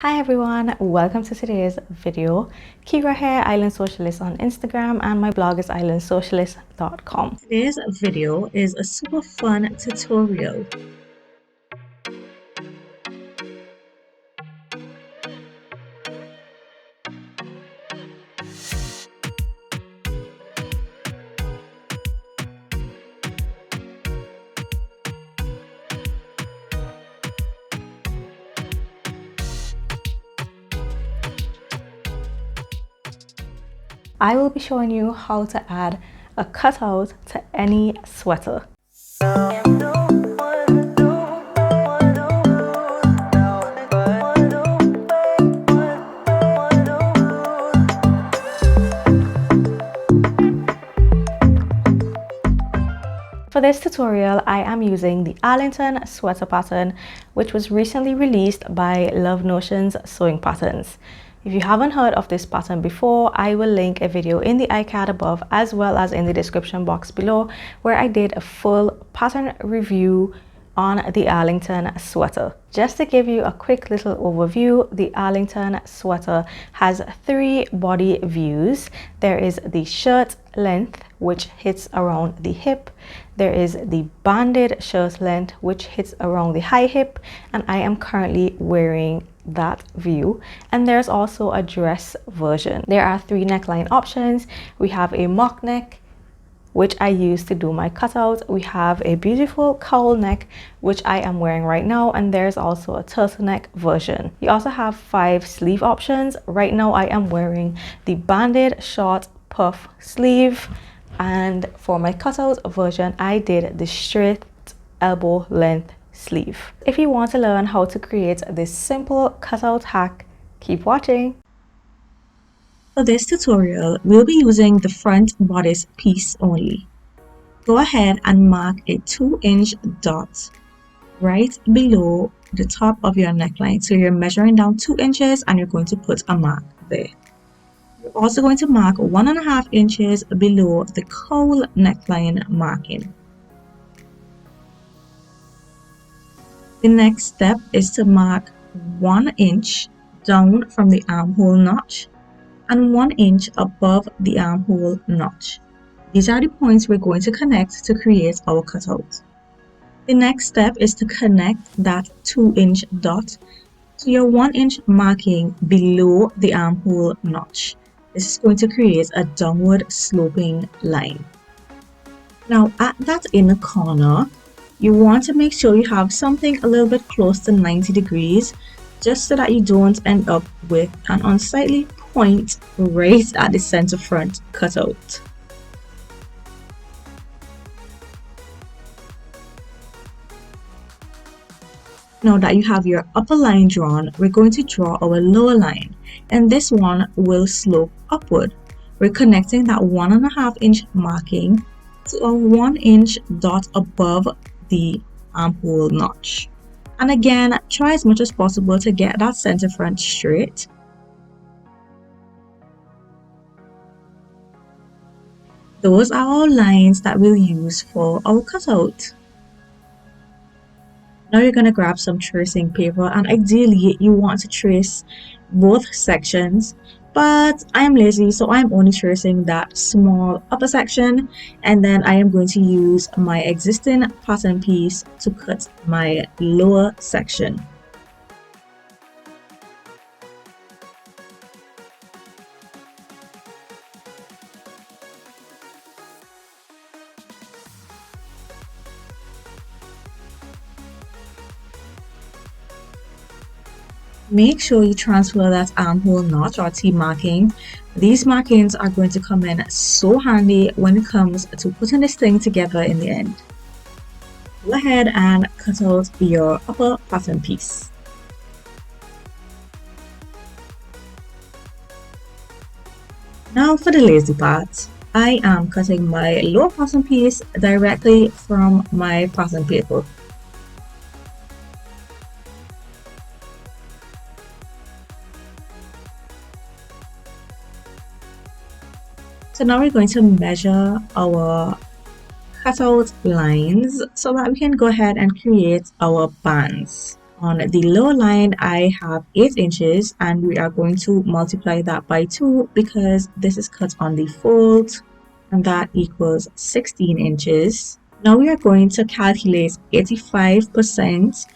Hi everyone, welcome to today's video. Kira here, Island Socialist on Instagram, and my blog is islandsocialist.com. Today's video is a super fun tutorial. I will be showing you how to add a cutout to any sweater. For this tutorial, I am using the Arlington sweater pattern, which was recently released by Love Notions Sewing Patterns. If you haven't heard of this pattern before, I will link a video in the iCard above as well as in the description box below where I did a full pattern review on the Arlington sweater. Just to give you a quick little overview, the Arlington sweater has three body views. There is the shirt length, which hits around the hip. There is the banded shirt length, which hits around the high hip, and I am currently wearing that view. And there's also a dress version. There are three neckline options. We have a mock neck, which I use to do my cutout. We have a beautiful cowl neck, which I am wearing right now, and there's also a turtleneck version. You also have 5 sleeve options. Right now I am wearing the banded short puff sleeve, and for my cutout version I did the straight elbow length sleeve. If you want to learn how to create this simple cutout hack, keep watching. For this tutorial, we'll be using the front bodice piece only. Go ahead and mark a 2-inch dot right below the top of your neckline. So you're measuring down 2 inches and you're going to put a mark there. You're also going to mark 1.5 inches below the cowl neckline marking. The next step is to mark 1 inch down from the armhole notch and 1 inch above the armhole notch. These are the points we're going to connect to create our cutout. The next step is to connect that 2-inch dot to your 1-inch marking below the armhole notch. This is going to create a downward sloping line. Now at that inner corner, you want to make sure you have something a little bit close to 90 degrees, just so that you don't end up with an unsightly point right at the center front cutout. Now that you have your upper line drawn, we're going to draw our lower line, and this one will slope upward. We're connecting that 1.5 inch marking to a 1-inch dot above the armhole notch. And again, try as much as possible to get that center front straight. Those are our lines that we'll use for our cutout. Now you're going to grab some tracing paper, and ideally you want to trace both sections, but I am lazy, so I'm only tracing that small upper section, and then I am going to use my existing pattern piece to cut my lower section. Make sure you transfer that armhole notch or T marking. These markings are going to come in so handy when it comes to putting this thing together in the end. Go ahead and cut out your upper pattern piece. Now for the lazy part, I am cutting my lower pattern piece directly from my pattern paper. So now we're going to measure our cutout lines so that we can go ahead and create our bands. On the lower line, I have 8 inches, and we are going to multiply that by 2 because this is cut on the fold, and that equals 16 inches. Now we are going to calculate 85%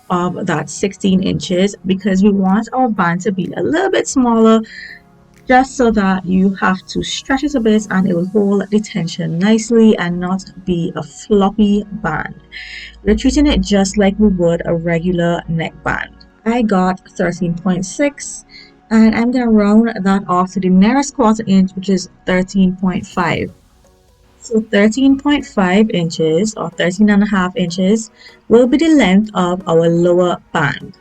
of that 16 inches because we want our band to be a little bit smaller, just so that you have to stretch it a bit and it will hold the tension nicely and not be a floppy band. We're treating it just like we would a regular neckband. I got 13.6, and I'm going to round that off to the nearest quarter inch, which is 13.5. So 13.5 inches or 13.5 inches will be the length of our lower band.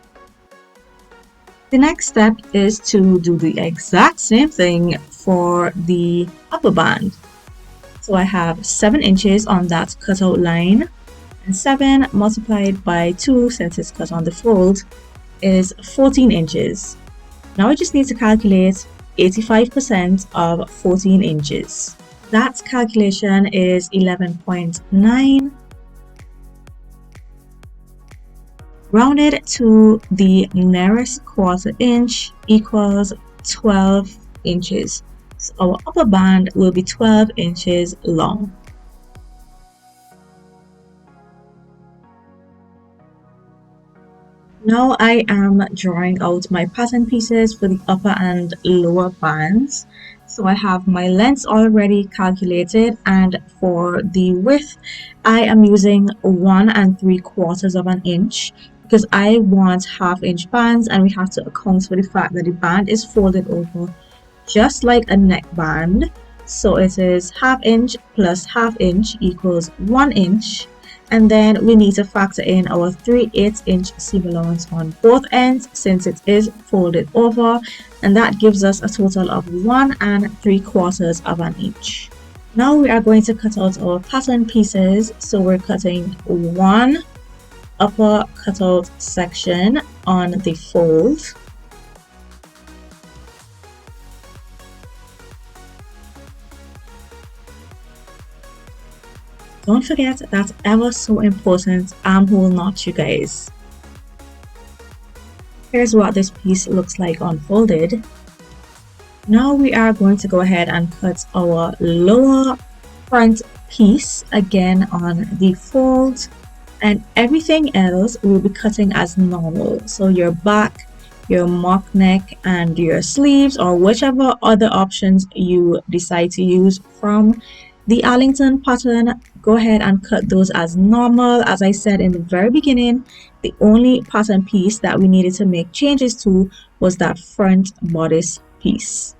The next step is to do the exact same thing for the upper band. So I have 7 inches on that cutout line, and 7 multiplied by 2, since it's cut on the fold, is 14 inches. Now I just need to calculate 85% of 14 inches. That calculation is 11.9. Rounded to the nearest quarter inch equals 12 inches. So our upper band will be 12 inches long. Now I am drawing out my pattern pieces for the upper and lower bands. So I have my lengths already calculated, and for the width I am using 1 3/4 of an inch because I want half-inch bands, and we have to account for the fact that the band is folded over just like a neckband. So it is ½ plus ½ equals 1 inch. And then we need to factor in our 3/8 inch seam allowance on both ends since it is folded over, and that gives us a total of 1 3/4 of an inch. Now we are going to cut out our pattern pieces. So we're cutting one upper cutout section on the fold. Don't forget that ever so important armhole notch, you guys. Here's what this piece looks like unfolded. Now we are going to go ahead and cut our lower front piece again on the fold, and everything else we'll be cutting as normal. So your back, your mock neck, and your sleeves, or whichever other options you decide to use from the Arlington pattern, go ahead and cut those as normal. As I said in the very beginning, the only pattern piece that we needed to make changes to was that front bodice piece.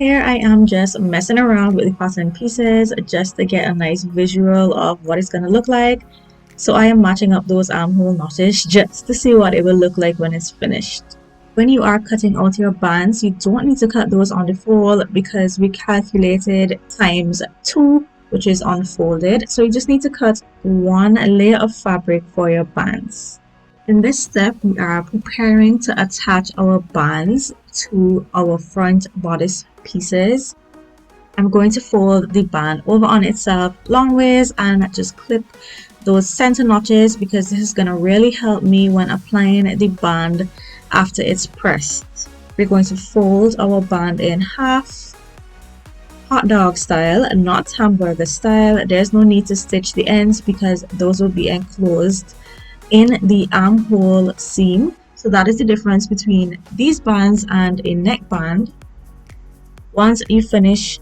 Here I am just messing around with the pattern pieces just to get a nice visual of what it's going to look like. So I am matching up those armhole notches just to see what it will look like when it's finished. When you are cutting out your bands, you don't need to cut those on the fold because we calculated ×2, which is unfolded. So you just need to cut 1 layer of fabric for your bands. In this step, we are preparing to attach our bands to our front bodice pieces. I'm going to fold the band over on itself long ways and just clip those center notches because this is going to really help me when applying the band after it's pressed. We're going to fold our band in half, hot dog style, not hamburger style. There's no need to stitch the ends because those will be enclosed in the armhole seam. So that is the difference between these bands and a neckband. Once you finish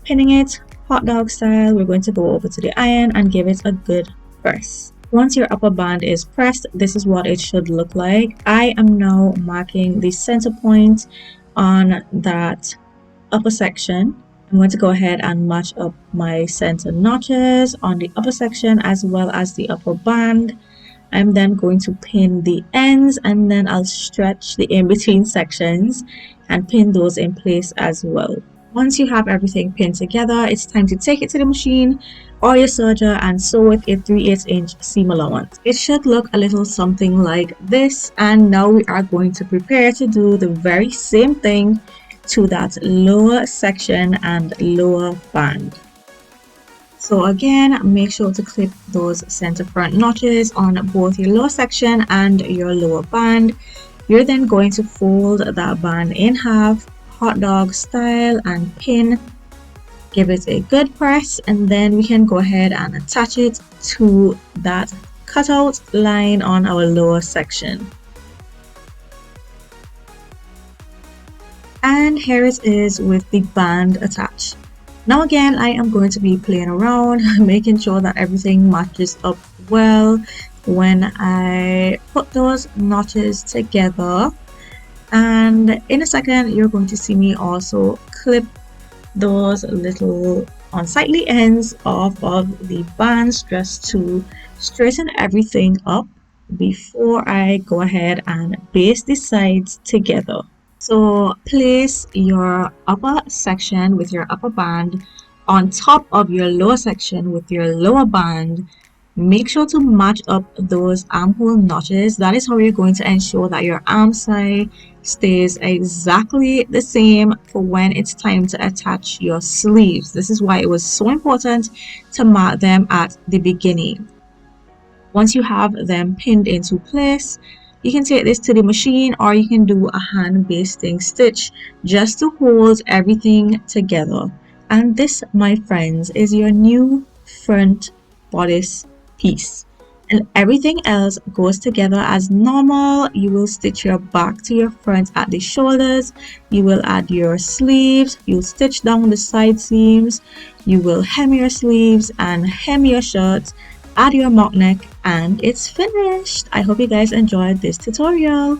pinning it hot dog style, we're going to go over to the iron and give it a good press. Once your upper band is pressed, this is what it should look like. I am now marking the center point on that upper section. I'm going to go ahead and match up my center notches on the upper section as well as the upper band. I'm then going to pin the ends, and then I'll stretch the in-between sections and pin those in place as well. Once you have everything pinned together, it's time to take it to the machine or your serger and sew with a 3/8 inch seam allowance. It should look a little something like this, and now we are going to prepare to do the very same thing to that lower section and lower band. So again, make sure to clip those center front notches on both your lower section and your lower band. You're then going to fold that band in half, hot dog style, and pin. Give it a good press, and then we can go ahead and attach it to that cutout line on our lower section. And here it is with the band attached. Now again, I am going to be playing around, making sure that everything matches up well when I put those notches together. And in a second, you're going to see me also clip those little unsightly ends off of the bands just to straighten everything up before I go ahead and baste the sides together. So place your upper section with your upper band on top of your lower section with your lower band. Make sure to match up those armhole notches. That is how you're going to ensure that your arm side stays exactly the same for when it's time to attach your sleeves. This is why it was so important to mark them at the beginning. Once you have them pinned into place, you can take this to the machine, or you can do a hand basting stitch just to hold everything together. And this, my friends, is your new front bodice piece. And everything else goes together as normal. You will stitch your back to your front at the shoulders. You will add your sleeves. You'll stitch down the side seams. You will hem your sleeves and hem your shirt. Add your mock neck, and it's finished. I hope you guys enjoyed this tutorial.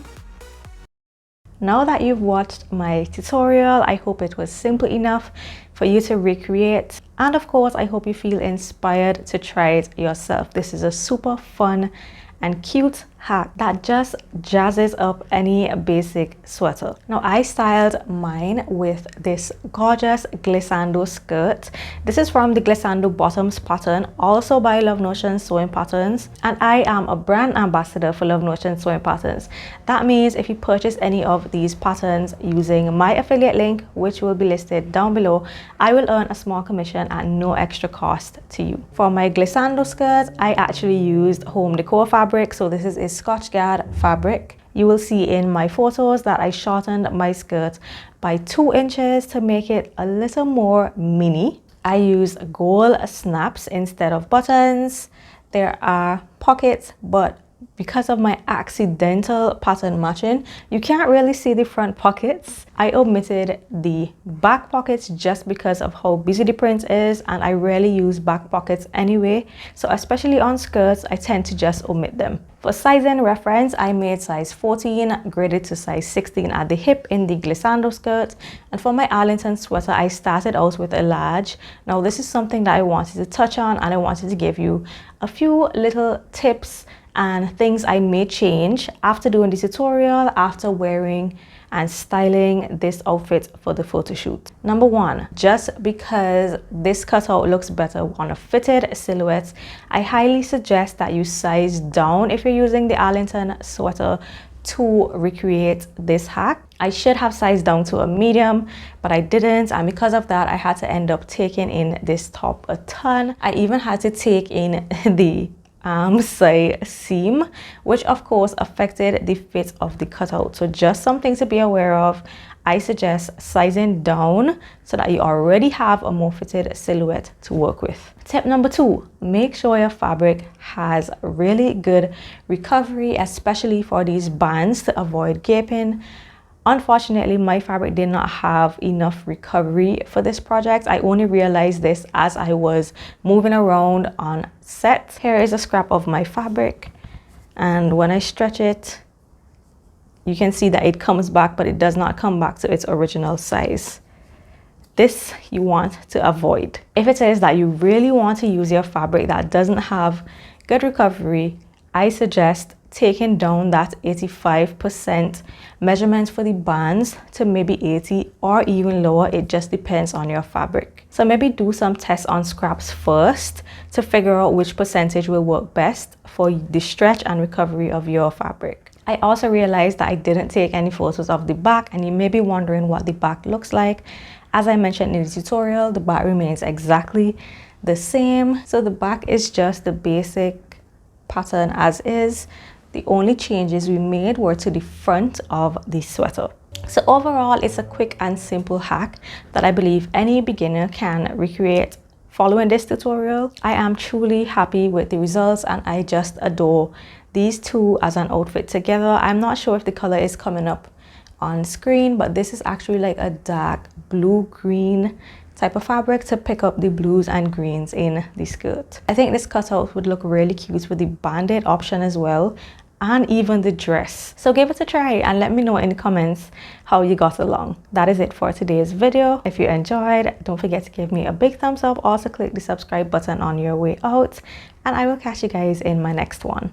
Now that you've watched my tutorial, I hope it was simple enough for you to recreate. And of course, I hope you feel inspired to try it yourself. This is a super fun and cute hat that just jazzes up any basic sweater. Now I styled mine with this gorgeous glissando skirt. This is from the Glissando bottoms pattern, also by Love Notion Sewing Patterns, and I am a brand ambassador for Love Notion Sewing Patterns. That means if you purchase any of these patterns using my affiliate link, which will be listed down below, I will earn a small commission at no extra cost to you. For my glissando skirt, I actually used home decor fabric, so this is a Scotch Guard fabric. You will see in my photos that I shortened my skirt by 2 inches to make it a little more mini. I used gold snaps instead of buttons. There are pockets, but because of my accidental pattern matching, you can't really see the front pockets. I omitted the back pockets just because of how busy the print is, and I rarely use back pockets anyway, so especially on skirts I tend to just omit them. For sizing reference, I made size 14 graded to size 16 at the hip in the glissando skirt, and for my Arlington sweater I started out with a large. Now this is something that I wanted to touch on, and I wanted to give you a few little tips and things I may change after doing the tutorial, after wearing and styling this outfit for the photo shoot. Number 1, just because this cutout looks better on a fitted silhouette, I highly suggest that you size down if you're using the Arlington sweater to recreate this hack. I should have sized down to a medium, but I didn't, and because of that I had to end up taking in this top a ton. I even had to take in the side seam, which of course affected the fit of the cutout. So just something to be aware of. I suggest sizing down so that you already have a more fitted silhouette to work with. Tip number 2, make sure your fabric has really good recovery, especially for these bands, to avoid gaping. Unfortunately, my fabric did not have enough recovery for this project. I only realized this as I was moving around on set. Here is a scrap of my fabric, and when I stretch it, you can see that it comes back, but it does not come back to its original size. This you want to avoid. If it is that you really want to use your fabric that doesn't have good recovery, I suggest taking down that 85% measurement for the bands to maybe 80 or even lower. It just depends on your fabric. So maybe do some tests on scraps first to figure out which percentage will work best for the stretch and recovery of your fabric. I also realized that I didn't take any photos of the back, and you may be wondering what the back looks like. As I mentioned in the tutorial, the back remains exactly the same. So the back is just the basic pattern as is. The only changes we made were to the front of the sweater. So overall, it's a quick and simple hack that I believe any beginner can recreate following this tutorial. I am truly happy with the results and I just adore these two as an outfit together. I'm not sure if the color is coming up on screen, but this is actually like a dark blue green type of fabric to pick up the blues and greens in the skirt. I think this cutout would look really cute with the banded option as well, and even the dress. So give it a try and let me know in the comments how you got along. That is it for today's video. If you enjoyed, don't forget to give me a big thumbs up. Also click the subscribe button on your way out, and I will catch you guys in my next one.